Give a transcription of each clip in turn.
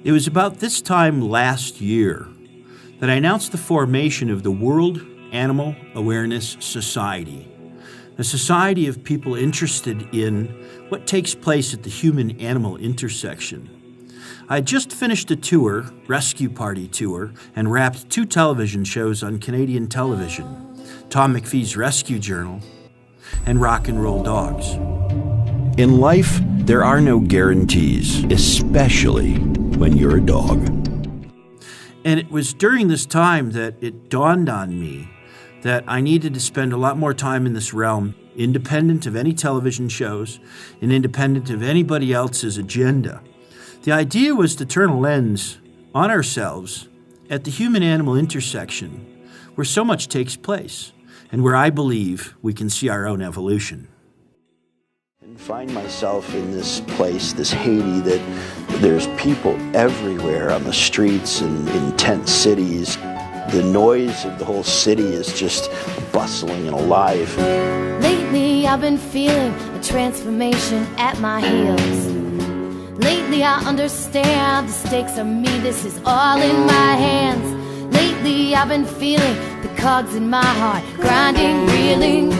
It was about this time last year that I announced the formation of the World Animal Awareness Society, a society of people interested in what takes place at the human-animal intersection. I had just finished a tour, Rescue Party Tour, and wrapped 2 television shows on Canadian television, Tom McPhee's Rescue Journal and Rock and Roll Dogs. In life, there are no guarantees, especially when you're a dog. And it was during this time that it dawned on me that I needed to spend a lot more time in this realm, independent of any television shows and independent of anybody else's agenda. The idea was to turn a lens on ourselves at the human-animal intersection where so much takes place and where I believe we can see our own evolution. And find myself in this place, this Haiti, that there's people everywhere on the streets and in tent cities. The noise of the whole city is just bustling and alive. Lately I've been feeling a transformation at my heels. Lately I understand the stakes are me, this is all in my hands. Lately I've been feeling the cogs in my heart, grinding, reeling.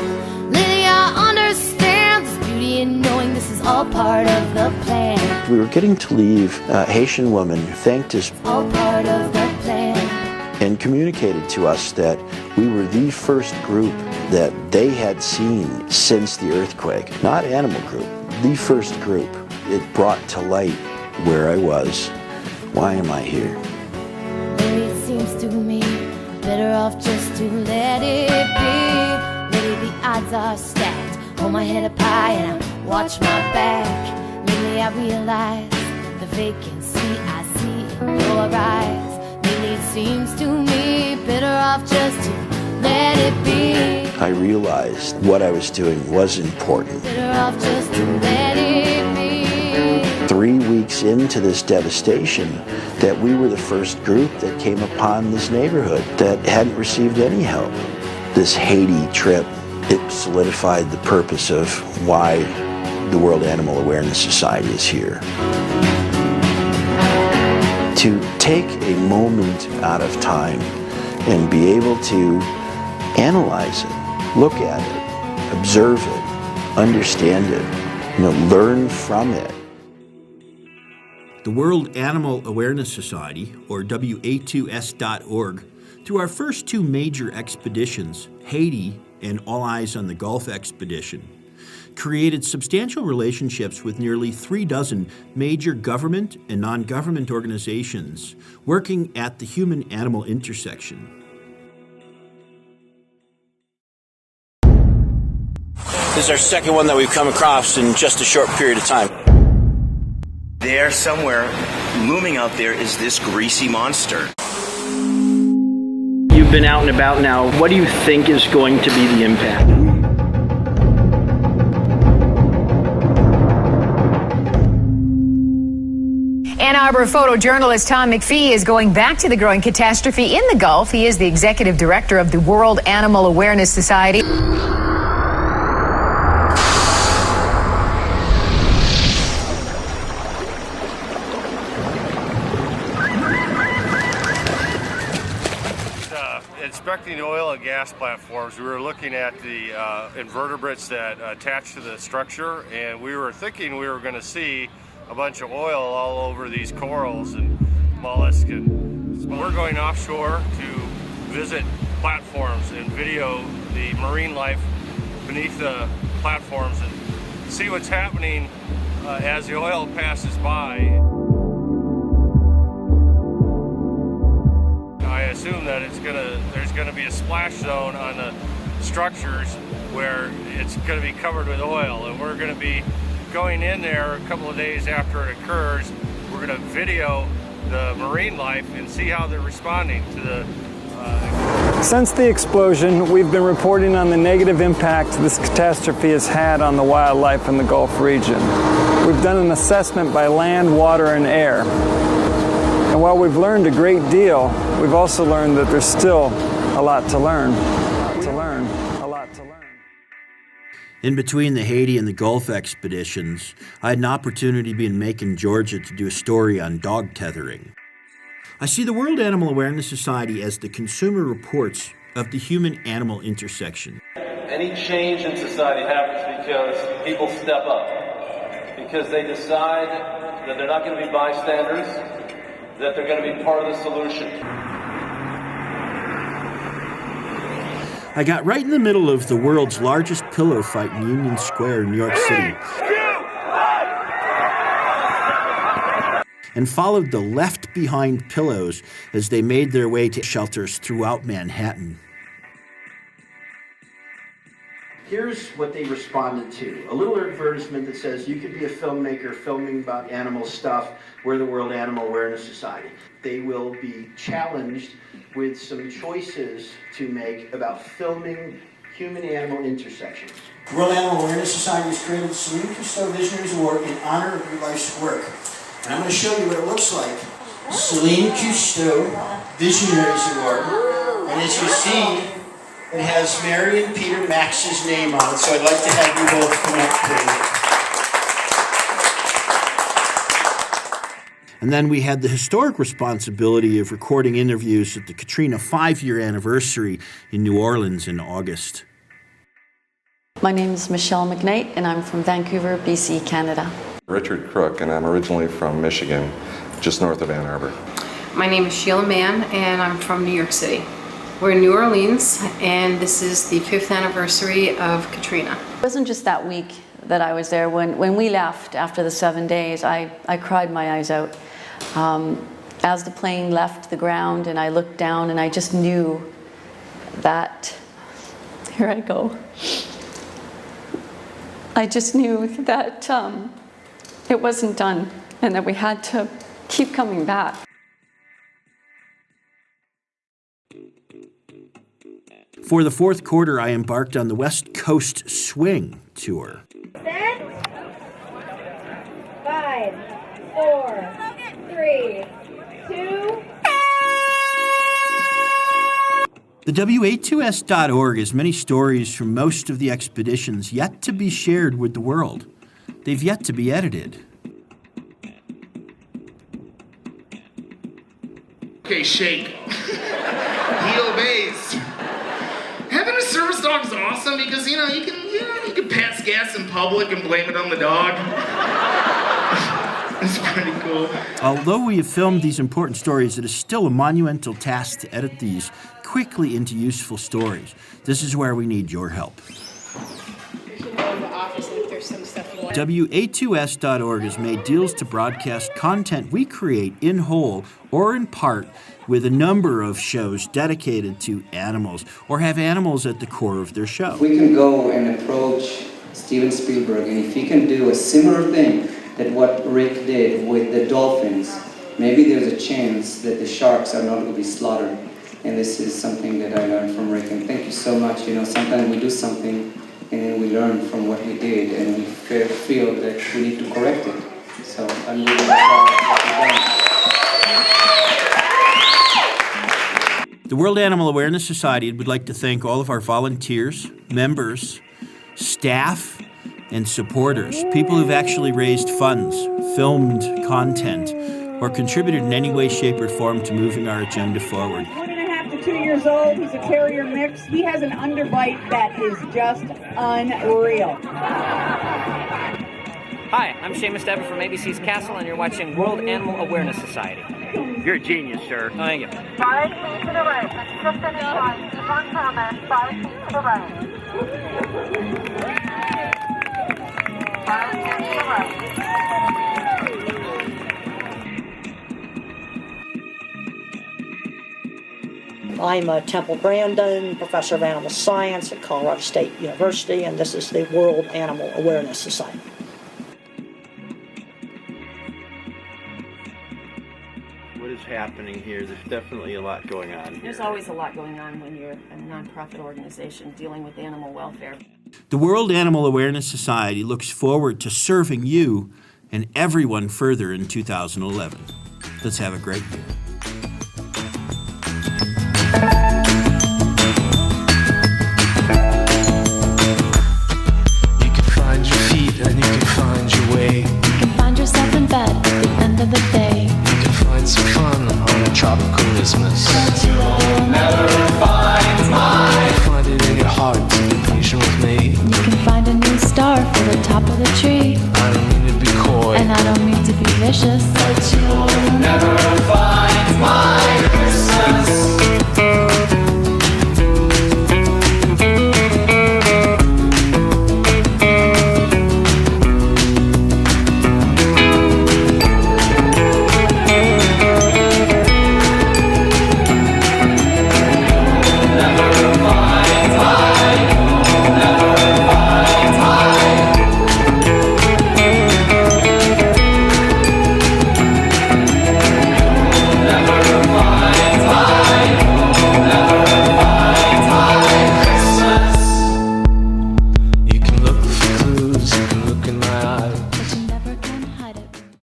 Lately I understand this beauty in knowing this is all part of the plan. We were getting to leave. A Haitian woman thanked us. All part of the plan. And communicated to us that we were the first group that they had seen since the earthquake. Not animal group, the first group. It brought to light where I was. Why am I here? Maybe it seems to me better off just to let it be. Maybe the odds are stacked. Hold my head up high and I watch my back. Lately I realize the vacancy I see in your eyes. Lately it seems to me better off just to let it be. I realized what I was doing was important. Better off just to let it be. 3 weeks into this devastation, that we were the first group that came upon this neighborhood that hadn't received any help. This Haiti trip, it solidified the purpose of why the World Animal Awareness Society is here. To take a moment out of time and be able to analyze it, look at it, observe it, understand it, learn from it. The World Animal Awareness Society, or WA2S.org, through our first 2 major expeditions, Haiti and All Eyes on the Gulf expedition, created substantial relationships with nearly 36 major government and non-government organizations working at the human-animal intersection. This is our second one that we've come across in just a short period of time. There somewhere, looming out there, is this greasy monster. You've been out and about now. What do you think is going to be the impact? Ann Arbor photojournalist Tom McPhee is going back to the growing catastrophe in the Gulf. He is the executive director of the World Animal Awareness Society. Inspecting oil and gas platforms, we were looking at the invertebrates that attach to the structure, and we were thinking we were going to see a bunch of oil all over these corals and mollusks. And we're going offshore to visit platforms and video the marine life beneath the platforms and see what's happening as the oil passes by. I assume that there's gonna be a splash zone on the structures where it's gonna be covered with oil, and we're gonna be going in there a couple of days after it occurs. We're gonna video the marine life and see how they're responding to the Since the explosion, we've been reporting on the negative impact this catastrophe has had on the wildlife in the Gulf region. We've done an assessment by land, water, and air. And while we've learned a great deal, we've also learned that there's still a lot to learn. In between the Haiti and the Gulf expeditions, I had an opportunity to be in Macon, Georgia to do a story on dog tethering. I see the World Animal Awareness Society as the Consumer Reports of the human-animal intersection. Any change in society happens because people step up, because they decide that they're not going to be bystanders, that they're going to be part of the solution. I got right in the middle of the world's largest pillow fight in Union Square in New York City and followed the left-behind pillows as they made their way to shelters throughout Manhattan. Here's what they responded to. A little advertisement that says you could be a filmmaker filming about animal stuff. We're the World Animal Awareness Society. They will be challenged with some choices to make about filming human-animal intersections. The World Animal Awareness Society has created the Celine Cousteau Visionaries Award in honor of your life's work. And I'm going to show you what it looks like. Celine Cousteau Visionaries Award. And as you see, it has Mary and Peter Max's name on it, so I'd like to have you both come up, please. And then we had the historic responsibility of recording interviews at the Katrina 5-year anniversary in New Orleans in August. My name is Michelle McKnight, and I'm from Vancouver, BC, Canada. Richard Crook, and I'm originally from Michigan, just north of Ann Arbor. My name is Sheila Mann, and I'm from New York City. We're in New Orleans, and this is the 5th anniversary of Katrina. It wasn't just that week that I was there. When we left after the 7 days, I cried my eyes out. As the plane left the ground and I looked down and I just knew that, here I go, I just knew that it wasn't done and that we had to keep coming back. For the fourth quarter, I embarked on the West Coast Swing Tour. 6, 5, 4, 3, 2. The W82S.org has many stories from most of the expeditions yet to be shared with the world. They've yet to be edited. Okay, shake. He obeys. Having a service dog is awesome because, you can pass gas in public and blame it on the dog. It's pretty cool. Although we have filmed these important stories, it is still a monumental task to edit these quickly into useful stories. This is where we need your help. W82S.org has made deals to broadcast content we create in whole or in part with a number of shows dedicated to animals or have animals at the core of their show. If we can go and approach Steven Spielberg, and if he can do a similar thing that what Rick did with the dolphins, maybe there's a chance that the sharks are not going to be slaughtered. And this is something that I learned from Rick. And thank you so much. Sometimes we do something and then we learn from what we did and we feel that we need to correct it. So I'm really proud of what you've done. The World Animal Awareness Society would like to thank all of our volunteers, members, staff, and supporters, people who've actually raised funds, filmed content, or contributed in any way, shape, or form to moving our agenda forward. 1.5 to 2 years old. He's a terrier mix. He has an underbite that is just unreal. Hi, I'm Seamus Dever from ABC's Castle, and you're watching World Animal Awareness Society. You're a genius, sir. Thank you. 5 feet to the right. Just finish line. Keep on coming. 5 feet to the right. 5 feet to the right. I'm Temple Brandon, professor of animal science at Colorado State University, and this is the World Animal Awareness Society. What is happening here? There's definitely a lot going on here. There's always a lot going on when you're a nonprofit organization dealing with animal welfare. The World Animal Awareness Society looks forward to serving you and everyone further in 2011. Let's have a great year.